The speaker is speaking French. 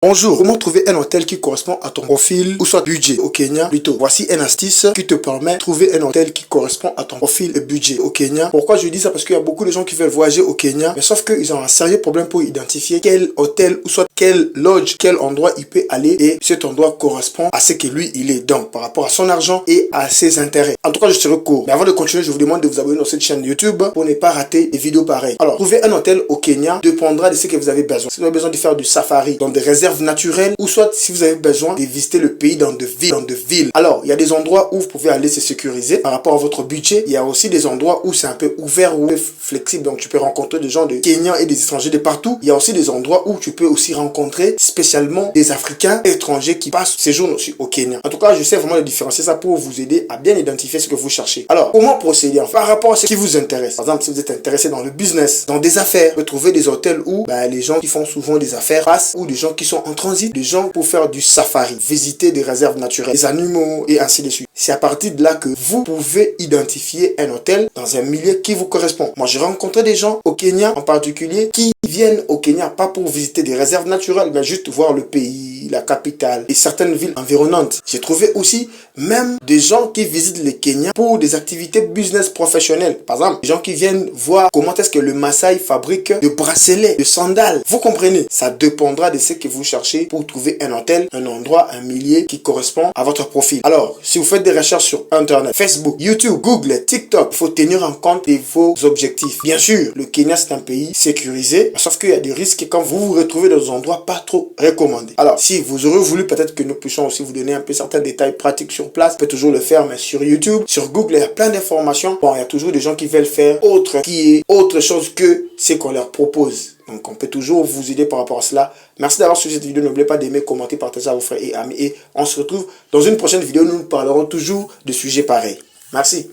Bonjour, comment trouver un hôtel qui correspond à ton profil ou soit budget au Kenya? Plutôt, voici une astuce qui te permet de trouver un hôtel qui correspond à ton profil et budget au Kenya. Pourquoi je dis ça? Parce qu'il y a beaucoup de gens qui veulent voyager au Kenya, mais sauf qu'ils ont un sérieux problème pour identifier quel hôtel ou soit quel lodge, quel endroit il peut aller, et cet endroit correspond à ce que lui il est, donc par rapport à son argent et à ses intérêts. En tout cas, je serai court. Mais avant de continuer, je vous demande de vous abonner dans cette chaîne YouTube pour ne pas rater des vidéos pareilles. Alors, trouver un hôtel au Kenya dépendra de ce que vous avez besoin. Si vous avez besoin de faire du safari dans des réserves naturelles, ou soit si vous avez besoin de visiter le pays dans de villes. Alors, il y a des endroits où vous pouvez aller se sécuriser par rapport à votre budget. Il y a aussi des endroits où c'est un peu ouvert ou flexible, donc tu peux rencontrer des gens de Kenya et des étrangers de partout. Il y a aussi des endroits où tu peux aussi rencontrer spécialement des Africains étrangers qui passent séjour aussi au Kenya. En tout cas, je sais vraiment de différencier ça pour vous aider à bien identifier ce que vous cherchez. Alors, comment procéder par rapport à ce qui vous intéresse? Par exemple, si vous êtes intéressé dans le business, dans des affaires, vous pouvez trouver des hôtels où les gens qui font souvent des affaires passent, ou des gens qui sont en transit, des gens pour faire du safari, visiter des réserves naturelles, des animaux et ainsi de suite. C'est à partir de là que vous pouvez identifier un hôtel dans un milieu qui vous correspond. Moi, j'ai rencontré des gens au Kenya en particulier qui viennent au Kenya pas pour visiter des réserves naturelles, mais juste voir le pays, la capitale et certaines villes environnantes. J'ai trouvé aussi même des gens qui visitent le Kenya pour des activités business professionnelles. Par exemple, des gens qui viennent voir comment est-ce que le Maasai fabrique de bracelets, de sandales. Vous comprenez? Ça dépendra de ce que vous cherchez pour trouver un hôtel, un endroit, un milieu qui correspond à votre profil. Alors, si vous faites des recherches sur Internet, Facebook, YouTube, Google, TikTok, il faut tenir en compte de vos objectifs. Bien sûr, le Kenya, c'est un pays sécurisé, sauf qu'il y a des risques quand vous vous retrouvez dans des endroits pas trop recommandés. Alors, si vous aurez voulu peut-être que nous puissions aussi vous donner un peu certains détails pratiques sur place, vous pouvez toujours le faire, mais sur YouTube, sur Google, il y a plein d'informations. Bon, il y a toujours des gens qui veulent faire autre chose que ce qu'on leur propose. Donc, on peut toujours vous aider par rapport à cela. Merci d'avoir suivi cette vidéo. N'oubliez pas d'aimer, commenter, partager à vos frères et amis. Et on se retrouve dans une prochaine vidéo. Nous parlerons toujours de sujets pareils. Merci.